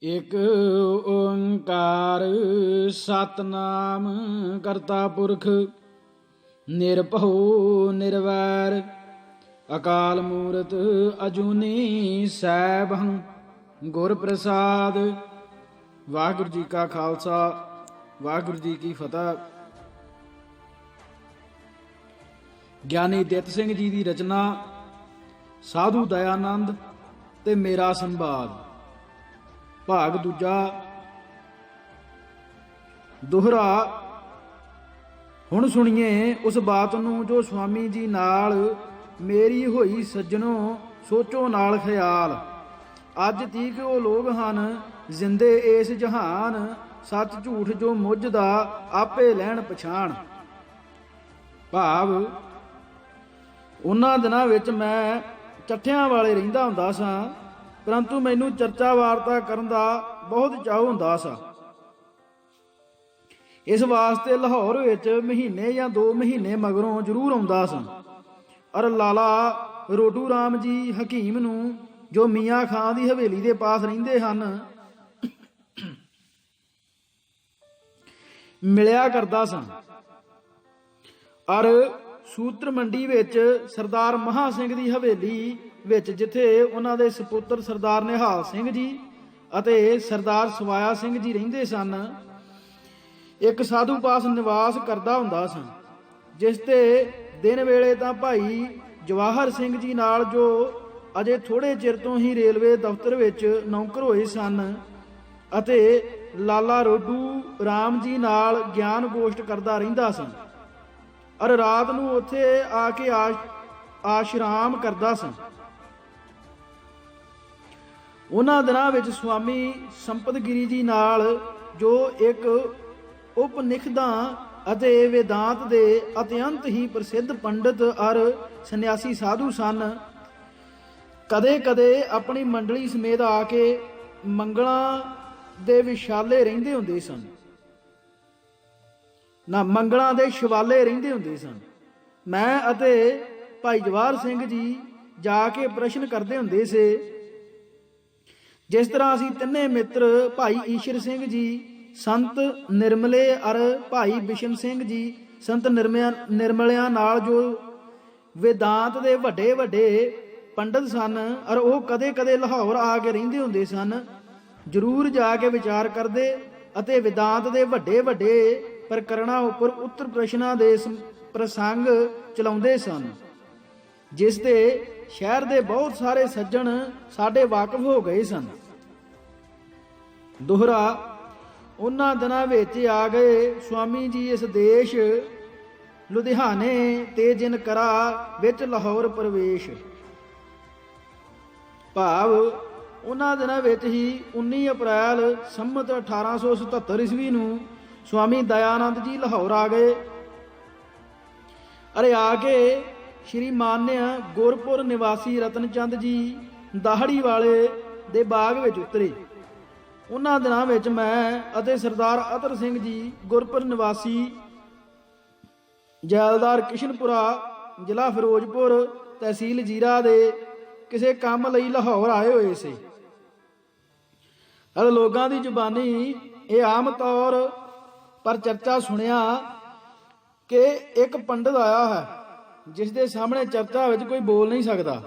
ਇਕ ਓੰਕਾਰ ਸਤਨਾਮ ਕਰਤਾ ਪੁਰਖ ਨਿਰਭਉ ਨਿਰਵੈਰ ਅਕਾਲ ਮੂਰਤ ਅਜੂਨੀ ਸੈਭੰ ਗੁਰ ਪ੍ਰਸਾਦ। ਵਾਹਿਗੁਰੂ ਜੀ ਕਾ ਖਾਲਸਾ, ਵਾਹਿਗੁਰੂ ਜੀ ਕੀ ਫਤਿਹ। ਗਿਆਨੀ ਦਿੱਤ ਸਿੰਘ ਜੀ ਦੀ ਰਚਨਾ ਸਾਧੂ ਦਇਆਨੰਦ ਤੇ ਮੇਰਾ ਸੰਵਾਦ, ਭਾਗ ਦੂਜਾ। ਦੋਹਰਾ। ਹੁਣ ਸੁਣੀਏ ਉਸ ਬਾਤ ਨੂੰ ਜੋ ਸੁਆਮੀ ਜੀ ਨਾਲ ਮੇਰੀ ਹੋਈ ਸੱਜਣੋ, ਸੋਚੋ ਨਾਲ ਖਿਆਲ। ਅੱਜ ਤੀਕ ਉਹ ਲੋਕ ਹਨ ਜ਼ਿੰਦੇ ਇਸ ਜਹਾਨ, ਸੱਚ ਝੂਠ ਜੋ ਮੁੱਝ ਦਾ ਆਪੇ ਲੈਣ ਪਛਾਣ। ਭਾਵ ਉਹਨਾਂ ਦਿਨਾਂ ਵਿੱਚ ਮੈਂ ਚੱਠਿਆਂ ਵਾਲੇ ਰਹਿੰਦਾ ਹੁੰਦਾ ਸਾਂ, ਪਰੰਤੂ ਮੈਨੂੰ ਚਰਚਾ ਵਾਰਤਾ ਕਰਨ ਦਾ ਬਹੁਤ ਚਾਅ ਹੁੰਦਾ ਸੀ। ਇਸ ਵਾਸਤੇ ਲਾਹੌਰ ਵਿੱਚ ਮਹੀਨੇ ਜਾਂ 2 ਮਹੀਨੇ ਮਗਰੋਂ ਜ਼ਰੂਰ ਆਉਂਦਾ ਸਾਂ। ਔਰ ਲਾਲਾ ਰੋਟੂ ਰਾਮ ਜੀ ਹਕੀਮ ਨੂੰ, ਜੋ ਮੀਆਂ ਖਾਂ ਦੀ ਹਵੇਲੀ ਦੇ ਪਾਸ ਰਹਿੰਦੇ ਹਨ, ਮਿਲਿਆ ਕਰਦਾ ਸਾਂ। ਔਰ ਸੂਤਰ ਮੰਡੀ ਵਿੱਚ ਸਰਦਾਰ ਮਹਾਂ ਸਿੰਘ ਦੀ ਹਵੇਲੀ ਵਿੱਚ, ਜਿੱਥੇ ਉਹਨਾਂ ਦੇ ਸਪੁੱਤਰ ਸਰਦਾਰ ਨਿਹਾਲ ਸਿੰਘ ਜੀ ਅਤੇ ਸਰਦਾਰ ਸਵਾਇਆ ਸਿੰਘ ਜੀ ਰਹਿੰਦੇ ਸਨ, ਇੱਕ ਸਾਧੂ ਪਾਸ ਨਿਵਾਸ ਕਰਦਾ ਹੁੰਦਾ ਸਾਂ। ਜਿਸ ਤੇ ਦਿਨ ਵੇਲੇ ਤਾਂ ਭਾਈ ਜਵਾਹਰ ਸਿੰਘ ਜੀ ਨਾਲ, ਜੋ ਅਜੇ ਥੋੜੇ ਚਿਰ ਤੋਂ ਹੀ ਰੇਲਵੇ ਦਫ਼ਤਰ ਵਿੱਚ ਨੌਕਰ ਹੋਏ ਸਨ, ਅਤੇ ਲਾਲਾ ਰੋਡੂ ਰਾਮ ਜੀ ਨਾਲ ਗਿਆਨ ਗੋਸ਼ਟ ਕਰਦਾ ਰਹਿੰਦਾ ਸਾਂ। ਔਰ ਰਾਤ ਨੂੰ ਉੱਥੇ ਆ ਕੇ ਆਸ਼ਰਾਮ ਕਰਦਾ ਸਾਂ। ਉਹਨਾਂ ਦਿਨਾਂ ਵਿੱਚ ਸੁਆਮੀ ਸੰਪਤਗਿਰੀ ਜੀ ਨਾਲ, ਜੋ ਇੱਕ ਉਪਨਿਖਦਾਂ ਅਤੇ ਵੇਦਾਂਤ ਦੇ ਅਤਿਅੰਤ ਹੀ ਪ੍ਰਸਿੱਧ ਪੰਡਿਤ ਔਰ ਸੰਨਿਆਸੀ ਸਾਧੂ ਸਨ, ਕਦੇ ਕਦੇ ਆਪਣੀ ਮੰਡਲੀ ਸਮੇਤ ਆ ਕੇ ਮੰਗਲਾਂ ਦੇ ਵਿਸ਼ਾਲੇ ਰਹਿੰਦੇ ਹੁੰਦੇ ਸਨ, ਮੰਗਲਾਂ ਦੇ ਸ਼ਿਵਾਲੇ ਰਹਿੰਦੇ ਹੁੰਦੇ ਸਨ। ਮੈਂ ਅਤੇ ਭਾਈ ਜਵਾਹਰ ਸਿੰਘ ਜੀ ਜਾ ਕੇ ਪ੍ਰਸ਼ਨ ਕਰਦੇ ਹੁੰਦੇ ਸੀ। ਜਿਸ ਤਰ੍ਹਾਂ ਅਸੀਂ ਤਿੰਨੇ ਮਿੱਤਰ, ਭਾਈ ਈਸ਼ਰ ਸਿੰਘ ਜੀ ਸੰਤ ਨਿਰਮਲੇ ਔਰ ਭਾਈ ਬਿਸ਼ਨ ਸਿੰਘ ਜੀ ਸੰਤ ਨਿਰਮਲਿਆਂ ਨਾਲ, ਜੋ ਵੇਦਾਂਤ ਦੇ ਵੱਡੇ ਵੱਡੇ ਪੰਡਿਤ ਸਨ, ਔਰ ਉਹ ਕਦੇ ਕਦੇ ਲਾਹੌਰ ਆ ਕੇ ਰਹਿੰਦੇ ਹੁੰਦੇ ਸਨ, ਜ਼ਰੂਰ ਜਾ ਕੇ ਵਿਚਾਰ ਕਰਦੇ ਅਤੇ ਵੇਦਾਂਤ ਦੇ ਵੱਡੇ ਵੱਡੇ ਪ੍ਰਕਰਣਾਂ ਉੱਪਰ ਉੱਤਰ ਪ੍ਰਸ਼ਨਾਂ ਦੇ ਪ੍ਰਸੰਗ ਚਲਾਉਂਦੇ ਸਨ, ਜਿਸ ਤੇ ਸ਼ਹਿਰ ਦੇ ਬਹੁਤ ਸਾਰੇ ਸੱਜਣ ਸਾਡੇ ਵਾਕਿਫ ਹੋ ਗਏ ਸਨ। ਦੋਹਰਾ। ਉਹਨਾਂ ਦਿਨਾਂ ਵਿੱਚ ਆ ਗਏ ਸੁਆਮੀ ਜੀ ਇਸ ਦੇਸ਼, ਲੁਧਿਆਣੇ ਤੇ ਜਿਨ ਕਰਾ ਵਿੱਚ ਲਾਹੌਰ ਪ੍ਰਵੇਸ਼। ਭਾਵ ਉਹਨਾਂ ਦਿਨਾਂ ਵਿੱਚ ਹੀ 19 ਅਪ੍ਰੈਲ ਸੰਮਤ 1877 ਈਸਵੀ ਨੂੰ ਸੁਆਮੀ ਦਇਆਨੰਦ ਜੀ ਲਾਹੌਰ ਆ ਗਏ। ਅਰੇ ਆ ਕੇ ਸ਼੍ਰੀ ਮਾਨਯ ਗੁਰਪੁਰ ਨਿਵਾਸੀ ਰਤਨ ਚੰਦ ਜੀ ਦਾਹੜੀ ਵਾਲੇ ਦੇ ਬਾਗ ਵਿੱਚ ਉਤਰੇ। ਉਹਨਾਂ ਦਿਨਾਂ ਵਿੱਚ ਮੈਂ ਅਤੇ ਸਰਦਾਰ ਅਤਰ ਸਿੰਘ ਜੀ ਗੁਰਪੁਰ ਨਿਵਾਸੀ ਜੈਲਦਾਰ ਕਿਸ਼ਨਪੁਰਾ, ਜ਼ਿਲ੍ਹਾ ਫਿਰੋਜ਼ਪੁਰ, ਤਹਿਸੀਲ ਜੀਰਾ ਦੇ ਕਿਸੇ ਕੰਮ ਲਈ ਲਾਹੌਰ ਆਏ ਹੋਏ ਸੀ। ਅਤੇ ਲੋਕਾਂ ਦੀ ਜ਼ੁਬਾਨੀ ਇਹ ਆਮ ਤੌਰ ਪਰ ਚਰਚਾ ਸੁਣਿਆ ਕਿ ਇੱਕ ਪੰਡਿਤ ਆਇਆ ਹੈ, ਜਿਸ ਦੇ ਸਾਹਮਣੇ ਚਰਚਾ ਵਿੱਚ ਕੋਈ ਬੋਲ ਨਹੀਂ ਸਕਦਾ।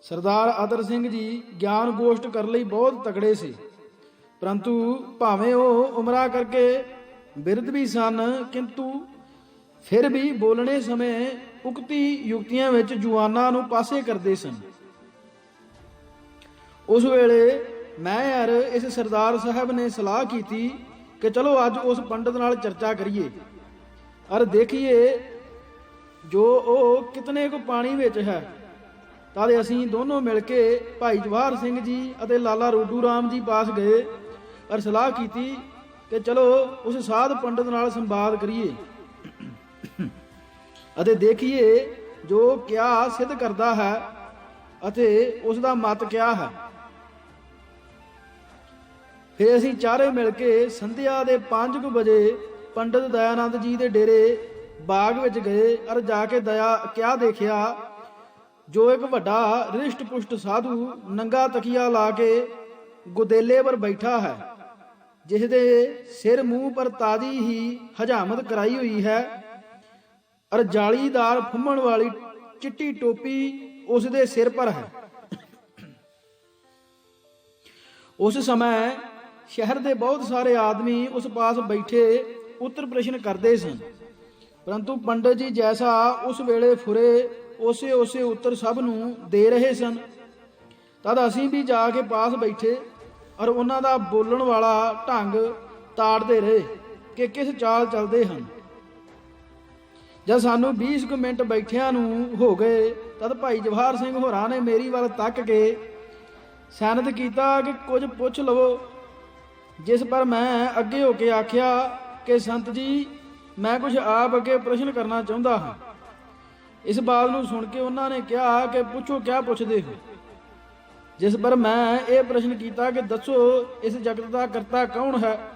ਸਰਦਾਰ ਅਤਰ ਸਿੰਘ ਜੀ ਗਿਆਨ ਗੋਸ਼ਟ ਕਰਨ ਲਈ ਬਹੁਤ ਤਕੜੇ ਸੀ, ਪਰੰਤੂ ਭਾਵੇਂ ਉਹ ਉਮਰਾ ਕਰਕੇ ਬਿਰਧ ਵੀ ਸਨ, ਕਿੰਤੂ ਫਿਰ ਵੀ ਬੋਲਣੇ ਸਮੇਂ ਉਕਤੀ ਯੁਕਤੀਆਂ ਵਿੱਚ ਜੁਆਨਾਂ ਨੂੰ ਪਾਸੇ ਕਰਦੇ ਸਨ। ਉਸ ਵੇਲੇ ਮੈਂ ਯਾਰ ਇਸ ਸਰਦਾਰ ਸਾਹਿਬ ਨੇ ਸਲਾਹ ਕੀਤੀ ਕਿ ਚਲੋ ਅੱਜ ਉਸ ਪੰਡਿਤ ਨਾਲ ਚਰਚਾ ਕਰੀਏ, ਔਰ ਦੇਖੀਏ ਜੋ ਉਹ ਕਿਤਨੇ ਕੁ ਪਾਣੀ ਵਿੱਚ ਹੈ। ਤਦ ਅਸੀਂ ਦੋਨੋਂ ਮਿਲ ਕੇ ਭਾਈ ਜਵਾਹਰ ਸਿੰਘ ਜੀ ਅਤੇ ਲਾਲਾ ਰੋਡੂ ਰਾਮ ਜੀ ਪਾਸ ਗਏ, ਔਰ ਸਲਾਹ ਕੀਤੀ ਕਿ ਚਲੋ ਉਸ ਸਾਧ ਪੰਡਿਤ ਨਾਲ ਸੰਵਾਦ ਕਰੀਏ ਅਤੇ ਦੇਖੀਏ ਜੋ ਕਿਆ ਸਿੱਧ ਕਰਦਾ ਹੈ ਅਤੇ ਉਸ ਦਾ ਮਤ ਕਿਆ ਹੈ। ਫਿਰ ਅਸੀਂ ਚਾਰੇ ਮਿਲ ਕੇ ਸੰਧਿਆ ਦੇ 5 ਵਜੇ ਪੰਡਿਤ ਦਇਆਨੰਦ ਜੀ ਦੇ ਡੇਰੇ ਬਾਗ ਵਿੱਚ ਗਏ, ਔਰ ਜਾ ਕੇ ਕਿਆ ਦੇਖਿਆ, ਜੋ ਇੱਕ ਵੱਡਾ ਰਿਸ਼ਟ ਪੁਸ਼ਟ ਸਾਧੂ ਨੰਗਾ ਤਕੀਆ ਲਾ ਕੇ ਗੁਦੇਲੇ ਪਰ ਬੈਠਾ ਹੈ, ਜਿਸ ਦੇ ਸਿਰ ਮੂੰਹ ਪਰ ਤਾਜੀ ਹੀ ਹਜਾਮਤ ਕਰਾਈ ਹੋਈ ਹੈ, ਔਰ ਜਾਲੀਦਾਰ ਫੁੰਮਣ ਵਾਲੀ ਚਿੱਟੀ ਟੋਪੀ ਉਸ ਦੇ ਸਿਰ ਪਰ ਹੈ। ਉਸ ਸਮੇਂ ਸ਼ਹਿਰ ਦੇ ਬਹੁਤ ਸਾਰੇ ਆਦਮੀ ਉਸ ਪਾਸ ਬੈਠੇ ਉੱਤਰ ਪ੍ਰਸ਼ਨ ਕਰਦੇ ਸਨ, ਪਰੰਤੂ ਪੰਡਤ ਜੀ ਜੈਸਾ ਉਸ ਵੇਲੇ ਫੁਰੇ ਉਸੇ ਉਸੇ ਉੱਤਰ ਸਭ ਨੂੰ ਦੇ ਰਹੇ ਸਨ। ਤਦ ਅਸੀਂ ਵੀ ਜਾ ਕੇ ਪਾਸ ਬੈਠੇ ਔਰ ਉਹਨਾਂ ਦਾ ਬੋਲਣ ਵਾਲਾ ਢੰਗ ਤਾੜਦੇ ਰਹੇ ਕਿ ਕਿਸ ਚਾਲ ਚੱਲਦੇ ਹਨ। ਜਦ ਸਾਨੂੰ 20 ਕੁ ਮਿੰਟ ਬੈਠਿਆਂ ਨੂੰ ਹੋ ਗਏ, ਤਦ ਭਾਈ ਜਵਾਹਰ ਸਿੰਘ ਹੋਰਾਂ ਨੇ ਮੇਰੀ ਵੱਲ ਤੱਕ ਕੇ ਸੈਨਤ ਕੀਤਾ ਕਿ ਕੁਝ ਪੁੱਛ ਲਵੋ। ਜਿਸ ਪਰ ਮੈਂ ਅੱਗੇ ਹੋ ਕੇ ਆਖਿਆ ਕਿ ਸੰਤ ਜੀ, ਮੈਂ ਕੁਝ ਆਪ ਅੱਗੇ ਪ੍ਰਸ਼ਨ ਕਰਨਾ ਚਾਹੁੰਦਾ ਹਾਂ। ਇਸ ਬਾਤ ਨੂੰ ਸੁਣ ਕੇ ਉਹਨਾਂ ਨੇ ਕਿਹਾ ਕਿ ਪੁੱਛੋ, ਕਿਆ ਪੁੱਛਦੇ ਹੋ। ਜਿਸ ਪਰ ਮੈਂ ਇਹ ਪ੍ਰਸ਼ਨ ਕੀਤਾ ਕਿ ਦੱਸੋ, ਇਸ ਜਗਤ ਦਾ ਕਰਤਾ ਕੌਣ ਹੈ।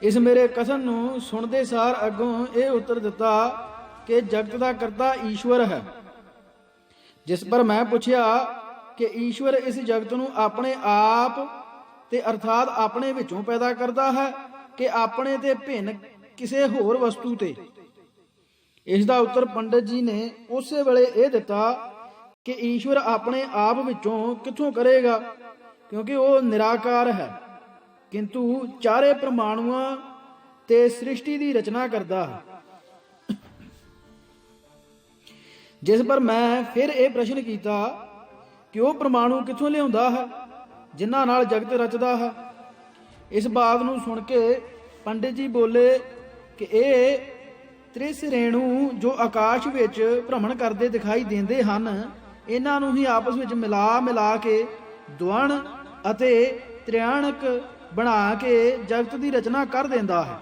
ਇਸ ਮੇਰੇ ਕਥਨ ਨੂੰ ਸੁਣਦੇ ਸਾਰ ਅੱਗੋਂ ਇਹ ਉੱਤਰ ਦਿੱਤਾ ਕਿ ਜਗਤ ਦਾ ਕਰਤਾ ਈਸ਼ਵਰ ਹੈ। ਜਿਸ ਪਰ ਮੈਂ ਪੁੱਛਿਆ ਕਿ ਈਸ਼ਵਰ ਇਸ ਜਗਤ ਨੂੰ ਆਪਣੇ ਆਪ ਤੇ ਅਰਥਾਤ ਆਪਣੇ ਵਿੱਚੋਂ ਪੈਦਾ ਕਰਦਾ ਹੈ ਕਿ ਆਪਣੇ ਤੇ ਭਿੰਨ ਕਿਸੇ ਹੋਰ ਵਸਤੂ ਤੇ। ਇਸ ਦਾ ਉੱਤਰ ਪੰਡਤ ਜੀ ਨੇ ਉਸੇ ਵੇਲੇ ਇਹ ਦਿੱਤਾ ਕਿ ਈਸ਼ਵਰ ਆਪਣੇ ਆਪ ਵਿੱਚੋਂ ਕਿੱਥੋਂ ਕਰੇਗਾ, ਕਿਉਂਕਿ ਉਹ ਨਿਰਾਕਾਰ ਹੈ, ਕਿੰਤੂ ਚਾਰੇ ਪ੍ਰਮਾਣੂਆਂ ਤੇ ਸ੍ਰਿਸ਼ਟੀ ਦੀ ਰਚਨਾ ਕਰਦਾ ਹੈ। ਜਿਸ ਪਰ ਮੈਂ ਫਿਰ ਇਹ ਪ੍ਰਸ਼ਨ ਕੀਤਾ ਕਿ ਉਹ ਪ੍ਰਮਾਣੂ ਕਿੱਥੋਂ ਲਿਆਉਂਦਾ ਹੈ ਜਿਨ੍ਹਾਂ ਨਾਲ ਜਗਤ ਰਚਦਾ ਹੈ। ਇਸ ਬਾਤ ਨੂੰ ਸੁਣ ਕੇ ਪੰਡਿਤ ਜੀ ਬੋਲੇ ਕਿ ਇਹ ਤ੍ਰਿਸ ਰੇਣੂ ਜੋ ਆਕਾਸ਼ ਵਿੱਚ ਭ੍ਰਮਣ ਕਰਦੇ ਦਿਖਾਈ ਦਿੰਦੇ ਹਨ, ਇਹਨਾਂ ਨੂੰ ਹੀ ਆਪਸ ਵਿੱਚ ਮਿਲਾ ਕੇ ਦੁਵਣ ਅਤੇ ਤ੍ਰਿਆਣਕ ਬਣਾ ਕੇ ਜਗਤ ਦੀ ਰਚਨਾ ਕਰ ਦਿੰਦਾ ਹੈ।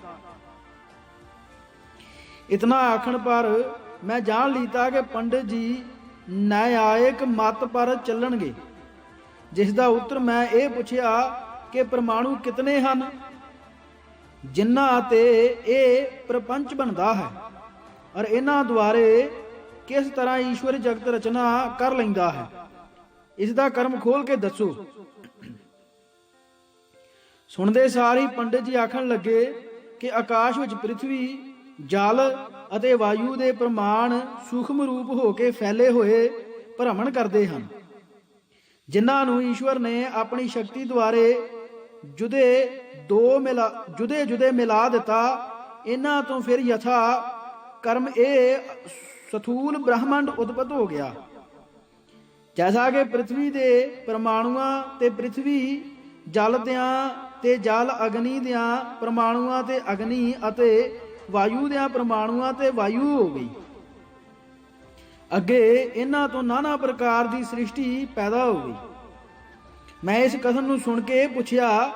ਇਤਨਾ ਆਖਣ ਪਰ ਮੈਂ ਜਾਣ ਲੀਤਾ ਕਿ ਪੰਡਿਤ ਜੀ ਨਿਆਇਕ ਮਤ ਪਰ ਚੱਲਣਗੇ। ਜਿਸ ਦਾ ਉੱਤਰ ਮੈਂ ਇਹ ਪੁੱਛਿਆ ਕਿ ਪ੍ਰਮਾਣੂ ਕਿਤਨੇ ਹਨ ਜਿਨ੍ਹਾਂ ਤੇ ਇਹ ਪ੍ਰਪੰਚ ਬਣਦਾ ਹੈ, ਔਰ ਇਹਨਾਂ ਦੁਆਰੇ ਕਿਸ ਤਰ੍ਹਾਂ ਈਸ਼ਵਰ ਜਗਤ ਰਚਨਾ ਕਰ ਲੈਂਦਾ ਹੈ। ਇਸ ਦਾ ਕਰਮ ਖੋਲ ਕੇ ਦੱਸੋ। ਸੁਣਦੇ ਸਾਰ ਹੀ ਪੰਡਿਤ ਜੀ ਆਖਣ ਲੱਗੇ ਕਿ ਆਕਾਸ਼ ਵਿੱਚ ਪ੍ਰਿਥਵੀ, ਜਲ ਅਤੇ ਵਾਯੂ ਦੇ ਪ੍ਰਮਾਣ ਸੂਖਮ ਰੂਪ ਹੋ ਕੇ ਫੈਲੇ ਹੋਏ ਭ੍ਰਮਣ ਕਰਦੇ ਹਨ, ਜਿਨ੍ਹਾਂ ਨੂੰ ਈਸ਼ਵਰ ਨੇ ਆਪਣੀ ਸ਼ਕਤੀ ਦੁਆਰੇ ਜੁਦੇ ਮਿਲਾ ਦਿੱਤਾ। ਇਹਨਾਂ ਤੋਂ ਫਿਰ ਯਥਾ ਕਰਮ ਇਹ ਸਥੂਲ ਬ੍ਰਹਮੰਡ ਉਤਪਤ ਹੋ ਗਿਆ। ਜੈਸਾ ਕਿ ਪ੍ਰਿਥਵੀ ਦੇ ਪ੍ਰਮਾਣੂਆਂ ਤੇ ਪ੍ਰਿਥਵੀ, ਜਲ ਦਿਆਂ ਤੇ ਜਲ, ਅਗਨੀ ਦਿਆਂ ਪ੍ਰਮਾਣੂਆਂ ਤੇ ਅਗਨੀ, ਅਤੇ ਵਾਯੂ ਦਿਆਂ ਪ੍ਰਮਾਣੂਆਂ ਤੇ ਵਾਯੂ ਹੋ ਗਈ। ਅੱਗੇ ਇਹਨਾਂ ਤੋਂ ਨਾਨਾ ਪ੍ਰਕਾਰ ਦੀ ਸ੍ਰਿਸ਼ਟੀ ਪੈਦਾ ਹੋ ਗਈ। ਮੈਂ ਇਸ ਕਥਨ ਨੂੰ ਸੁਣ ਕੇ ਪੁੱਛਿਆ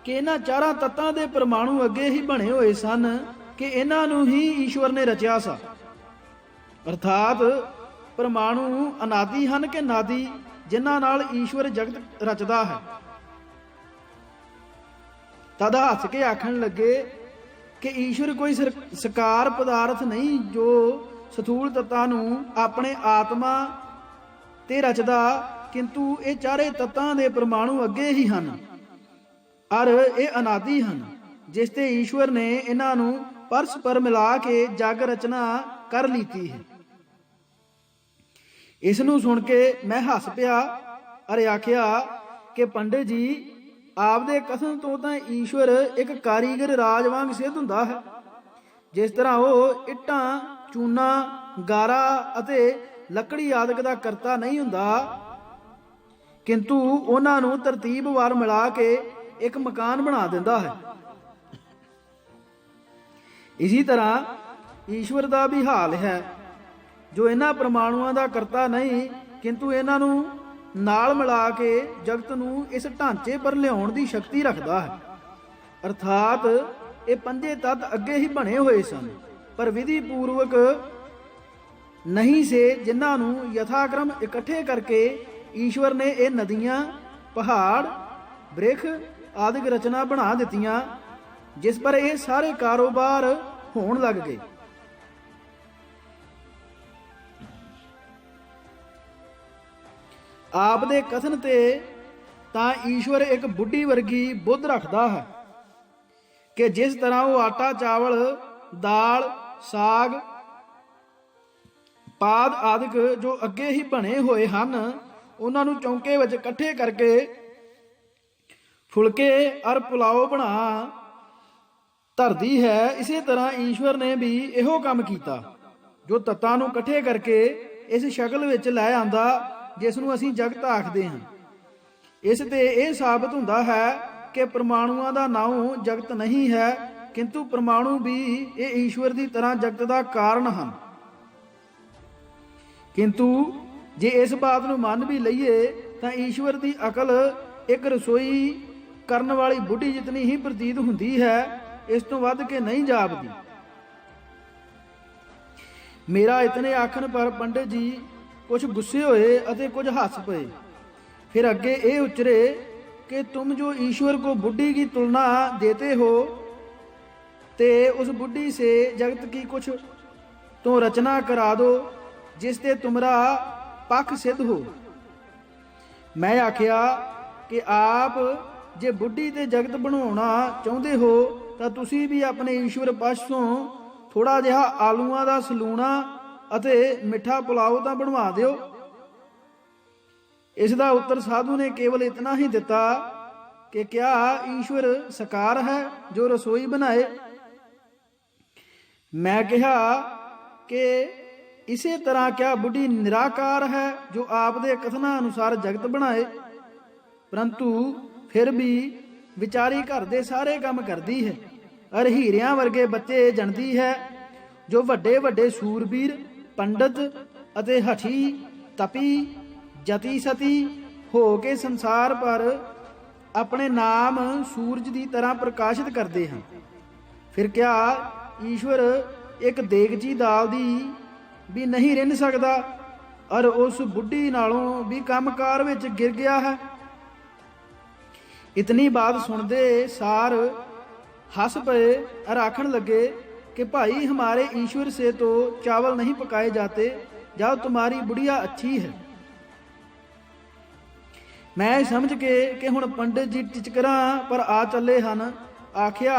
ਕਿ ਇਹਨਾਂ ਚਾਰਾਂ ਤੱਤਾਂ ਦੇ ਪ੍ਰਮਾਣੂ ਅੱਗੇ ਹੀ ਬਣੇ ਹੋਏ ਸਨ ਕਿ ਇਹਨਾਂ ਨੂੰ ਹੀ ਈਸ਼ਵਰ ਨੇ ਰਚਿਆ ਸਾ, ਅਰਥਾਤ ਪ੍ਰਮਾਣੂ ਅਨਾਦਿ ਹਨ ਕਿ ਨਾਦਿ, ਜਿਨ੍ਹਾਂ ਨਾਲ ਈਸ਼ਵਰ ਜਗਤ ਰਚਦਾ ਹੈ। ਤਦ ਹੱਸ ਕੇ ਆਖਣ ਲੱਗੇ ਕਿ ਈਸ਼ਵਰ ਕੋਈ ਸਕਾਰ ਪਦਾਰਥ ਨਹੀਂ ਜੋ ਸਥੂਲ ਤੱਤਾਂ ਨੂੰ ਆਪਣੇ ਆਤਮਾ ਤੇ ਰਚਦਾ, ਕਿੰਤੂ ਇਹ ਚਾਰੇ ਤੱਤਾਂ ਦੇ ਪ੍ਰਮਾਣੂ ਅੱਗੇ ਹੀ ਹਨ, ਔਰ ਇਹ ਅਨਾਦਿ ਹਨ, ਜਿਸ ਤੇ ਈਸ਼ਵਰ ਨੇ ਇਹਨਾਂ ਨੂੰ ਪਰਸਪਰ ਮਿਲਾ ਕੇ ਜਗ ਰਚਨਾ ਕਰ ਲੀਤੀ ਹੈ। ਇਸ ਨੂੰ ਸੁਣ ਕੇ ਮੈਂ ਹੱਸ ਪਿਆ ਅਰੇ ਆਖਿਆ ਕਿ ਪੰਡਿਤ ਜੀ, ਆਪਦੇ ਕਥਨ ਤੋਂ ਤਾਂ ਈਸ਼ਵਰ ਇੱਕ ਕਾਰੀਗਰ ਰਾਜ ਵਾਂਗ ਸਿੱਧ ਹੁੰਦਾ ਹੈ। ਜਿਸ ਤਰ੍ਹਾਂ ਉਹ ਇੱਟਾਂ, ਚੂਨਾ, ਗਾਰਾ ਅਤੇ ਲੱਕੜੀ ਆਦਿਕ ਦਾ ਕਰਤਾ ਨਹੀਂ ਹੁੰਦਾ, ਕਿੰਤੂ ਉਹਨਾਂ ਨੂੰ ਤਰਤੀਬਵਾਰ ਮਿਲਾ ਕੇ ਇੱਕ ਮਕਾਨ ਬਣਾ ਦਿੰਦਾ ਹੈ। ਇਸੇ ਤਰ੍ਹਾਂ ਈਸ਼ਵਰ ਦਾ ਵੀ ਹਾਲ ਹੈ, ਜੋ ਇਹਨਾਂ ਪ੍ਰਮਾਣੂਆਂ ਦਾ ਕਰਤਾ ਨਹੀਂ, ਕਿੰਤੂ ਇਹਨਾਂ ਨੂੰ ਨਾਲ ਮਿਲਾ ਕੇ ਜਗਤ ਨੂੰ ਇਸ ਢਾਂਚੇ ਪਰ ਲਿਆਉਣ ਦੀ ਸ਼ਕਤੀ ਰੱਖਦਾ ਹੈ। ਅਰਥਾਤ ਇਹ ਪੰਜੇ ਤੱਤ ਅੱਗੇ ਹੀ ਬਣੇ ਹੋਏ ਸਨ, ਪਰ ਵਿਧੀ ਪੂਰਵਕ ਨਹੀਂ ਸੇ, ਜਿਨ੍ਹਾਂ ਨੂੰ ਯਥਾਕ੍ਰਮ ਇਕੱਠੇ ਕਰਕੇ ਈਸ਼ਵਰ ਨੇ ਇਹ ਨਦੀਆਂ, ਪਹਾੜ, ਬ੍ਰਿਖ ਆਦਿਕ ਰਚਨਾ ਬਣਾ ਦਿੱਤੀਆਂ, ਜਿਸ ਪਰ ਇਹ ਸਾਰੇ ਕਾਰੋਬਾਰ ਹੋਣ ਲੱਗ ਗਏ। ਆਪ ਦੇ ਕਥਨ ਤੇ ਤਾਂ ਈਸ਼ਵਰ ਇੱਕ ਬੁੱਢੀ ਵਰਗੀ ਬੁੱਧ ਰੱਖਦਾ ਹੈ ਕਿ ਜਿਸ ਤਰ੍ਹਾਂ ਉਹ ਆਟਾ, ਚਾਵਲ, ਦਾਲ, ਸਾਗ ਪਾਦ ਆਦਿਕ ਜੋ ਅੱਗੇ ਹੀ ਬਣੇ ਹੋਏ ਹਨ ਉਹਨਾਂ ਨੂੰ ਚੌਂਕੇ ਵਿੱਚ ਇਕੱਠੇ ਕਰਕੇ ਫੁਲਕੇ ਅਰ ਪੁਲਾਓ ਬਣਾ ਧਰਦੀ ਹੈ, ਇਸੇ ਤਰ੍ਹਾਂ ਈਸ਼ਵਰ ਨੇ ਵੀ ਇਹੋ ਕੰਮ ਕੀਤਾ ਜੋ ਤੱਤਾਂ ਨੂੰ ਇਕੱਠੇ ਕਰਕੇ ਇਸ ਸ਼ਕਲ ਵਿੱਚ ਲੈ ਆਂਦਾ ਜਿਸ ਨੂੰ ਅਸੀਂ ਜਗਤ ਆਖਦੇ ਹਾਂ। ਇਸ ਤੇ ਇਹ ਸਾਬਤ ਹੁੰਦਾ ਹੈ ਕਿ ਪਰਮਾਣੂਆਂ ਦਾ ਨਾਮ ਜਗਤ ਨਹੀਂ ਹੈ, ਕਿੰਤੂ ਪਰਮਾਣੂ ਵੀ ਇਹ ਈਸ਼ਵਰ ਦੀ ਤਰ੍ਹਾਂ ਜਗਤ ਦਾ ਕਾਰਨ ਹਨ। ਕਿੰਤੂ ਜੇ ਇਸ ਬਾਤ ਨੂੰ ਮੰਨ ਵੀ ਲਈਏ ਤਾਂ ਈਸ਼ਵਰ ਦੀ ਅਕਲ ਇੱਕ ਰਸੋਈ ਕਰਨ ਵਾਲੀ ਬੁੱਢੀ ਜਿਤਨੀ ਹੀ ਪ੍ਰਤੀਤ ਹੁੰਦੀ ਹੈ, ਇਸ ਤੋਂ ਵੱਧ ਕੇ ਨਹੀਂ ਜਾਪਦੀ। ਮੇਰਾ ਇਤਨੇ ਆਖਣ ਪਰ ਪੰਡਿਤ ਜੀ ਕੁਝ ਗੁੱਸੇ ਹੋਏ ਅਤੇ ਕੁਝ ਹੱਸ ਪਏ। फिर आगे ये उचरे कि तुम जो ईश्वर को बुढ़ी की तुलना देते हो ते उस बुढ़ी से जगत की कुछ तो रचना करा दो जिससे तुम्हारा पक्ष सिद्ध हो। मैं आख्या कि आप जे बुढ़ी ते जगत बनाना चाहते हो तो तुसी भी अपने ईश्वर पासों थोड़ा जिहा आलूआं दा सलूना अते मिठा पुलाव तां बनवा दिओ। इसका उत्तर साधु ने केवल इतना ही दिता कि क्या ईश्वर साकार है जो रसोई बनाए। मैं कहा कि इसे तरह क्या बुढ़ी निराकार है जो आपदे कथना अनुसार जगत बनाए, परंतु फिर भी विचारी घर दे सारे काम करती है और हीरियां वर्गे बच्चे जनती है जो वड्डे वड्डे सूरबीर पंडित अते हठी तपी जति सती हो के संसार पर अपने नाम सूरज की तरह प्रकाशित करते हैं। फिर क्या ईश्वर एक देगची दाल दी भी नहीं रिन सकता और उस बुढ़ी नालों भी कामकार विच गिर गया है। इतनी बात सुनते सार हस पे और आखन लगे कि भाई हमारे ईश्वर से तो चावल नहीं पकाए जाते जब तुम्हारी बुढ़िया अच्छी है। मैं समझ के कि हुण पंडित जी टिचकरां पर आ चले हन आख्या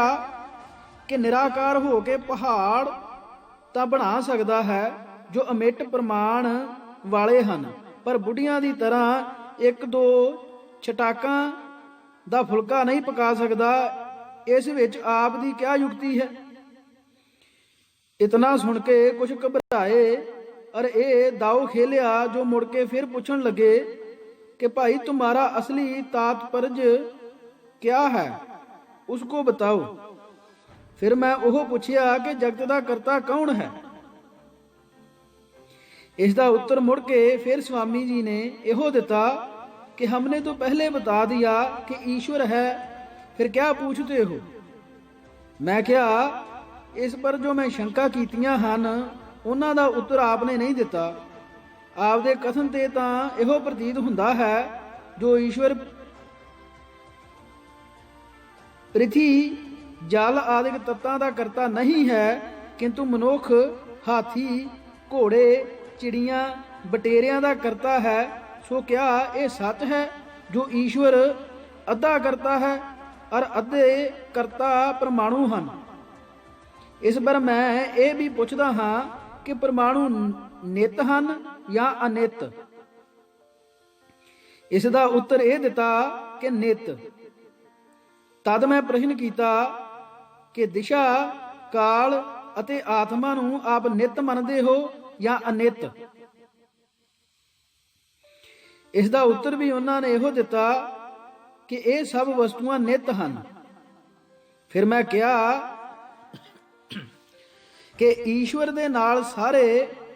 कि निराकार हो के पहाड़ तां बना सकदा है जो अमिट प्रमाण वाले हन, पर बुढ़ियां दी तरह एक दो छटाकां दा फुलका नहीं पका सकदा। इस विच आप दी क्या युक्ति है। इतना सुन के कुछ घबराए और ये दाऊ खेलिया जो मुड़ के फिर पूछण लगे कि भाई तुम्हारा असली तात्पर्य क्या है, उसको बताओ। फिर मैं ओह पूछया कि जगत का करता कौन है। इसका उत्तर मुड़ के फिर स्वामी जी ने यहो दिता कि हमने तो पहले बता दिया कि ईश्वर है, फिर क्या पूछते हो। मैं क्या इस पर जो मैं शंका कीतियां हन उन्हां दा उत्तर आपने नहीं दिता। आपदे कथन ते तां इहो प्रतीत हुंदा है जो ईश्वर पृथ्वी जल आदि तत्तां दा करता नहीं है, किंतु मनुख हाथी घोड़े चिड़ियां बटेरियां दा करता है। सो क्या ये सच है जो ईश्वर अद्धा करता है और अद्धे करता परमाणु हन। इस पर मैं ये भी पुछदा हाँ कि परमाणु नित हन या अनित। इसका उत्तर यह दिता कि नित। तद मैं प्रश्न किया कि दिशा काल अते आत्मा नूं आप नित मनदे हो या अनित। इसका उत्तर भी उन्होंने यहो दिता कि ये सब वस्तुआं नित हन। फिर मैं कहा कि ईश्वर दे नाल सारे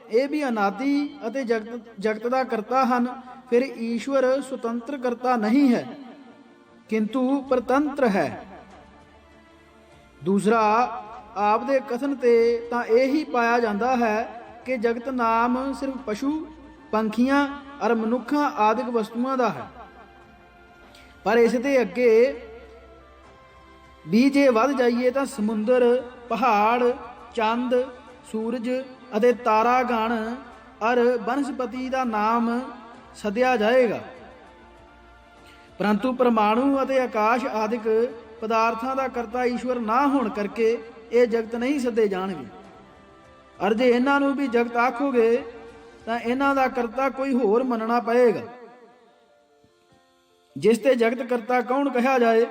ये भी अनादि अते जगत का करता हन। फिर ईश्वर स्वतंत्र करता नहीं है किंतु परतंत्र है। दूसरा आपदे कथन ते तां यही पाया जाता है कि जगत नाम सिर्फ पशु पंखियां और मनुखा आदि वस्तुओं का है, पर इस दे अगे भी जे वध जाइए तो समुंदर पहाड़ चंद सूरज अते तारागण और बनस्पति का नाम सद्या जाएगा। ਪਰੰਤੂ ਪਰਮਾਣੂ ਅਤੇ ਆਕਾਸ਼ ਆਦਿਕ ਪਦਾਰਥਾਂ ਦਾ ਕਰਤਾ ਈਸ਼ਵਰ ਨਾ ਹੋਣ ਕਰਕੇ ਇਹ ਜਗਤ ਨਹੀਂ ਸੱਦੇ ਜਾਣਗੇ। ਅਰ ਜੇ ਇਹਨਾਂ ਨੂੰ ਵੀ ਜਗਤ ਆਖੋਗੇ ਤਾਂ ਇਹਨਾਂ ਦਾ ਕਰਤਾ ਕੋਈ ਹੋਰ ਮੰਨਣਾ ਪਏਗਾ। ਜਿਸ ਤੇ ਜਗਤ ਕਰਤਾ ਕੌਣ ਕਿਹਾ ਜਾਏ,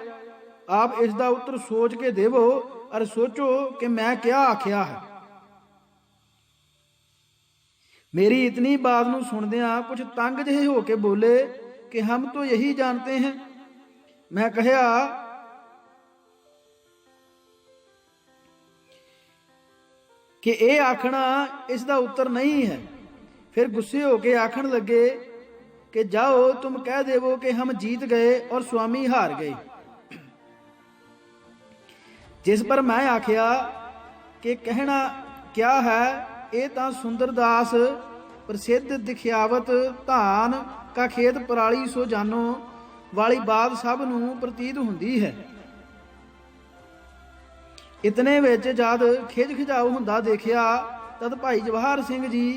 ਆਪ ਇਸ ਦਾ ਉੱਤਰ ਸੋਚ ਕੇ ਦੇਵੋ ਅਰ ਸੋਚੋ ਕਿ ਮੈਂ ਕਿਆ ਆਖਿਆ ਹੈ। ਮੇਰੀ ਇਤਨੀ ਬਾਤ ਨੂੰ ਸੁਣਦਿਆਂ ਕੁਝ ਤੰਗ ਜਿਹੇ ਹੋ ਕੇ ਬੋਲੇ ਕਿ ਹਮ ਤਾਂ ਯਹੀ ਜਾਣਤੇ हैं। ਮੈਂ ਕਿਹਾ ਕਿ ਇਹ ਆਖਣਾ ਇਸ ਦਾ ਉੱਤਰ ਨਹੀਂ ਹੈ। ਫਿਰ ਗੁੱਸੇ ਹੋ ਕੇ ਆਖਣ ਲੱਗੇ कि जाओ तुम कह देवो कि हम जीत गए और स्वामी हार गए। जिस पर मैं आख्या कि कहना क्या है, ये तां सुंदरदास प्रसिद्ध दिखियावत धान का खेत पराली सो जानो वाली बात सब नूं प्रतीत हुंदी है। इतने विच जद खिज खिजाऊ हुंदा देखिया तद भाई जवाहर सिंह जी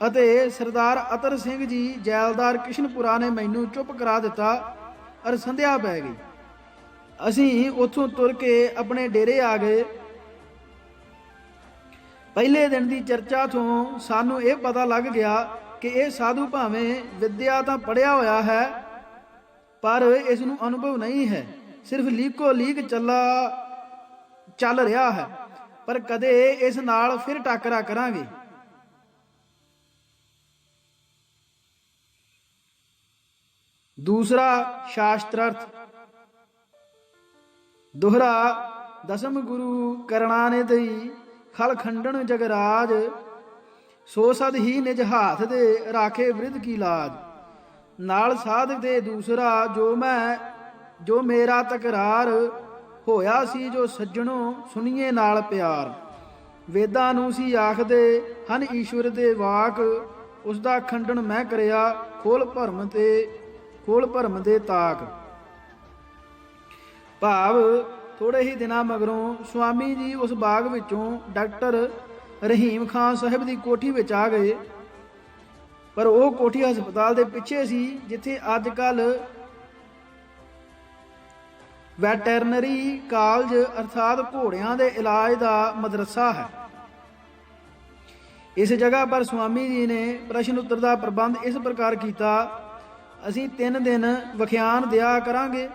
ਅਤੇ ਸਰਦਾਰ ਅਤਰ ਸਿੰਘ ਜੀ ਜੈਲਦਾਰ ਕਿਸ਼ਨਪੁਰਾ ਨੇ ਮੈਨੂੰ ਚੁੱਪ ਕਰਾ ਦਿੱਤਾ ਅਰ ਸੰਧਿਆ ਪੈ ਗਈ। ਅਸੀਂ ਉੱਥੋਂ ਤੁਰ ਕੇ ਆਪਣੇ ਡੇਰੇ ਆ ਗਏ। ਪਹਿਲੇ ਦਿਨ ਦੀ ਚਰਚਾ ਤੋਂ ਸਾਨੂੰ ਇਹ ਪਤਾ ਲੱਗ ਗਿਆ ਕਿ ਇਹ ਸਾਧੂ ਭਾਵੇਂ ਵਿਦਿਆ ਤਾਂ ਪੜ੍ਹਿਆ ਹੋਇਆ ਹੈ ਪਰ ਇਸ ਨੂੰ ਅਨੁਭਵ ਨਹੀਂ ਹੈ, ਸਿਰਫ ਲੀਕੋ ਲੀਕ ਚੱਲ ਰਿਹਾ ਹੈ, ਪਰ ਕਦੇ ਇਸ ਨਾਲ ਫਿਰ ਟਾਕਰਾ ਕਰਾਂਗੇ। दूसरा शास्त्रार्थ। दोहरा दसम गुरु करना ने दई खल खंडन जगराज, सो सद ही निज हाथ दे राखे वृद्ध की लाज। नाल साध दे दूसरा जो मेरा तकरार, होया सी जो सज्जणों सुनिए नाल प्यार। वेदां नूं सी आखदे हन ईश्वर दे वाक, उसदा खंडन मैं करिया खोल भरम ਦੇ ਤਾਕ। ਭਾਵ ਥੋੜੇ ਹੀ ਦਿਨਾਂ ਮਗਰੋਂ ਸਵਾਮੀ ਜੀ ਉਸ ਬਾਗ ਵਿੱਚੋਂ ਡਾਕਟਰ ਰਹੀਮ ਖਾਨ ਸਾਹਿਬ ਦੀ ਕੋਠੀ ਵਿੱਚ ਆ ਗਏ। ਪਰ ਉਹ ਕੋਠੀ ਹਸਪਤਾਲ ਦੇ ਪਿੱਛੇ ਸੀ ਜਿੱਥੇ ਅੱਜ ਕੱਲ ਵੈਟਰਨਰੀ ਕਾਲਜ ਅਰਥਾਤ ਘੋੜਿਆਂ ਦੇ ਇਲਾਜ ਦਾ ਮਦਰਸਾ ਹੈ। ਇਸ ਜਗ੍ਹਾ ਪਰ ਸਵਾਮੀ ਜੀ ਨੇ ਪ੍ਰਸ਼ਨ ਉੱਤਰ ਦਾ ਪ੍ਰਬੰਧ ਇਸ ਪ੍ਰਕਾਰ ਕੀਤਾ, ਅਸੀਂ 3 ਦਿਨ ਵਿਖਿਆਨ ਦਿਆ ਕਰਾਂਗੇ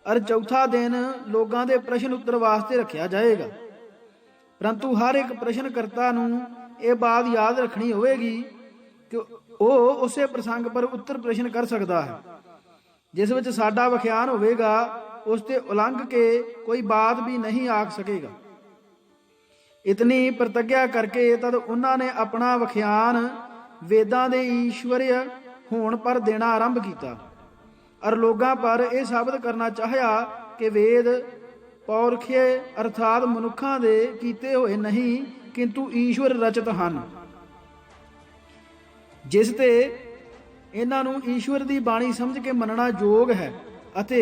ਅਰ ਚੌਥਾ ਦਿਨ ਲੋਕਾਂ ਦੇ ਪ੍ਰਸ਼ਨ ਉੱਤਰ ਵਾਸਤੇ ਰੱਖਿਆ ਜਾਏਗਾ। ਪਰੰਤੂ ਹਰ ਇੱਕ ਪ੍ਰਸ਼ਨਕਰਤਾ ਨੂੰ ਇਹ ਬਾਤ ਯਾਦ ਰੱਖਣੀ ਹੋਵੇਗੀ ਕਿ ਉਹ ਉਸੇ ਪ੍ਰਸੰਗ ਪਰ ਉੱਤਰ ਪ੍ਰਸ਼ਨ ਕਰ ਸਕਦਾ ਹੈ। ਜਿਸ ਵਿੱਚ ਸਾਡਾ ਵਿਖਿਆਨ ਹੋਵੇਗਾ ਉਸ ਤੇ ਉਲੰਘ ਕੇ ਕੋਈ ਬਾਤ ਵੀ ਨਹੀਂ ਆਖ ਸਕੇਗਾ। ਇਤਨੀ ਪ੍ਰਤਿਗਿਆ ਕਰਕੇ ਤਦ ਉਹਨਾਂ ਨੇ ਆਪਣਾ ਵਿਖਿਆਨ ਵੇਦਾਂ ਦੇ ਈਸ਼ਵਰਯ ਹੋਣ ਪਰ ਦੇਣਾ ਆਰੰਭ ਕੀਤਾ ਔਰ ਲੋਕਾਂ ਪਰ ਇਹ ਸਾਬਤ ਕਰਨਾ ਚਾਹਿਆ ਕਿ ਵੇਦ ਪੌਰਖੇ ਅਰਥਾਤ ਮਨੁੱਖਾਂ ਦੇ ਕੀਤੇ ਹੋਏ ਨਹੀਂ ਕਿੰਤੂ ਈਸ਼ਵਰ ਰਚਿਤ ਹਨ, ਜਿਸ ਤੇ ਇਹਨਾਂ ਨੂੰ ਈਸ਼ਵਰ ਦੀ ਬਾਣੀ ਸਮਝ ਕੇ ਮੰਨਣਾ ਯੋਗ ਹੈ ਅਤੇ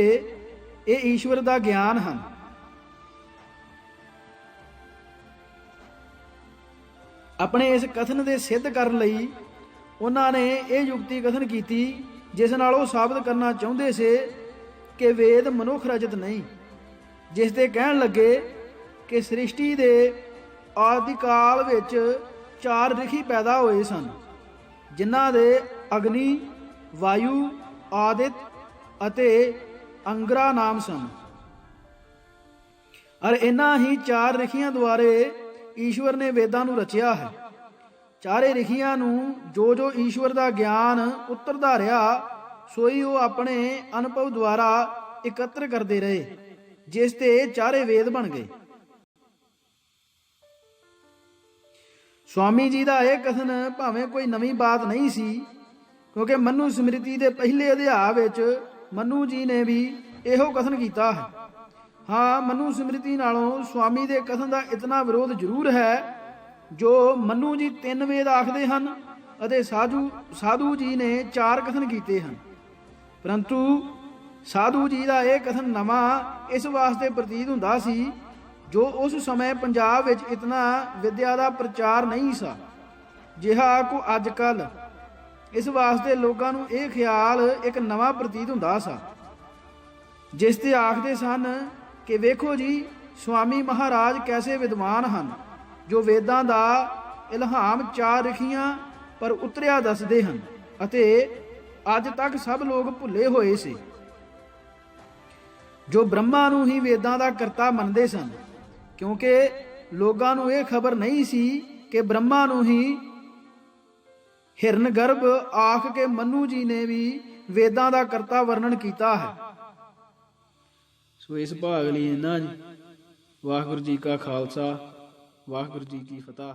ਇਹ ਈਸ਼ਵਰ ਦਾ ਗਿਆਨ ਹਨ। ਆਪਣੇ ਇਸ ਕਥਨ ਦੇ ਸਿੱਧ ਕਰਨ ਲਈ ਉਹਨਾਂ ਨੇ ਇਹ ਯੁਕਤੀ ਕਥਨ ਕੀਤੀ ਜਿਸ ਨਾਲ ਉਹ ਸਾਬਤ ਕਰਨਾ ਚਾਹੁੰਦੇ ਸੀ ਕਿ ਵੇਦ ਮਨੁੱਖ ਰਚਿਤ ਨਹੀਂ। ਜਿਸ ਤੇ ਕਹਿਣ ਲੱਗੇ ਕਿ ਸ੍ਰਿਸ਼ਟੀ ਦੇ ਆਦਿ ਕਾਲ ਵਿੱਚ 4 ਰਿਖੀ ਪੈਦਾ ਹੋਏ ਸਨ, ਜਿਨ੍ਹਾਂ ਦੇ ਅਗਨੀ, ਵਾਯੂ, ਆਦਿਤ ਅਤੇ ਅੰਗਰਾ ਨਾਮ ਸਨ। ਔਰ ਇਹਨਾਂ ਹੀ 4 ਰਿਖੀਆਂ ਦੁਆਰੇ ਈਸ਼ਵਰ ਨੇ ਵੇਦਾਂ ਨੂੰ ਰਚਿਆ ਹੈ। ਚਾਰੇ ਰਿਖੀਆਂ ਨੂੰ ਜੋ ਈਸ਼ਵਰ ਦਾ ਗਿਆਨ ਉਤਰਦਾ ਰਿਹਾ ਸੋਈ ਉਹ ਆਪਣੇ ਅਨੁਭਵ ਦੁਆਰਾ ਇਕੱਤਰ ਕਰਦੇ ਰਹੇ, ਜਿਸ ਤੇ ਚਾਰੇ ਵੇਦ ਬਣ ਗਏ। ਸਵਾਮੀ ਜੀ ਦਾ ਇਹ ਕਥਨ ਭਾਵੇਂ ਕੋਈ ਨਵੀਂ ਬਾਤ ਨਹੀਂ ਸੀ, ਕਿਉਂਕਿ ਮਨੂ ਸਮ੍ਰਿਤੀ ਦੇ ਪਹਿਲੇ ਅਧਿਆਇ ਵਿੱਚ ਮਨੂ ਜੀ ਨੇ ਵੀ ਇਹੋ ਕਥਨ ਕੀਤਾ ਹੈ। ਹਾਂ, ਮਨੂ ਸਮ੍ਰਿਤੀ ਨਾਲੋਂ ਸਵਾਮੀ ਦੇ ਕਥਨ ਦਾ ਇਤਨਾ ਵਿਰੋਧ ਜ਼ਰੂਰ ਹੈ ਜੋ ਮਨੂ ਜੀ 3 ਵੇਦ ਆਖਦੇ ਹਨ ਅਤੇ ਸਾਧੂ ਜੀ ਨੇ 4 ਕਥਨ ਕੀਤੇ ਹਨ। ਪਰੰਤੂ ਸਾਧੂ ਜੀ ਦਾ ਇਹ ਕਥਨ ਨਵਾਂ ਇਸ ਵਾਸਤੇ ਪ੍ਰਤੀਤ ਹੁੰਦਾ ਸੀ ਜੋ ਉਸ ਸਮੇਂ ਪੰਜਾਬ ਵਿੱਚ ਇਤਨਾ ਵਿਦਿਆ ਦਾ ਪ੍ਰਚਾਰ ਨਹੀਂ ਸੀ ਜਿਹਾ ਕੋ ਅੱਜ ਕੱਲ। ਇਸ ਵਾਸਤੇ ਲੋਕਾਂ ਨੂੰ ਇਹ ਖਿਆਲ ਇੱਕ ਨਵਾਂ ਪ੍ਰਤੀਤ ਹੁੰਦਾ ਸੀ, ਜਿਸ ਤੇ ਆਖਦੇ ਸਨ ਕਿ ਵੇਖੋ ਜੀ ਸੁਆਮੀ ਮਹਾਰਾਜ ਕੈਸੇ ਵਿਦਵਾਨ ਹਨ, ਜੋ ਵੇਦਾਂ ਦਾ ਇਲਹਾਮ 4 ਰਿਖੀਆਂ ਪਰ ਉਤਰਿਆ ਦੱਸਦੇ ਹਨ ਅਤੇ ਅੱਜ ਤੱਕ ਸਭ ਲੋਕ ਭੁੱਲੇ ਹੋਏ ਸੀ, ਜੋ ਬ੍ਰਹਮਾ ਨੂੰ ਹੀ ਵੇਦਾਂ ਦਾ ਕਰਤਾ ਮੰਨਦੇ ਸਨ, ਕਿਉਂਕਿ ਲੋਕਾਂ ਨੂੰ ਇਹ ਖਬਰ ਨਹੀਂ ਸੀ ਕਿ ਬ੍ਰਹਮਾ ਨੂੰ ਹੀ ਹਿਰਨ ਗਰਭ ਆਖ ਕੇ ਮਨੂ ਜੀ ਨੇ ਵੀ ਵੇਦਾਂ ਦਾ ਕਰਤਾ ਵਰਣਨ ਕੀਤਾ ਹੈ। ਸੋ ਇਸ ਭਾਗ ਲਈ ਇਹਨਾਂ ਜੀ। ਵਾਹਿਗੁਰੂ ਜੀ ਕਾ ਖਾਲਸਾ, ਵਾਹਿਗੁਰੂ ਜੀ ਕੀ ਫਤਿਹ।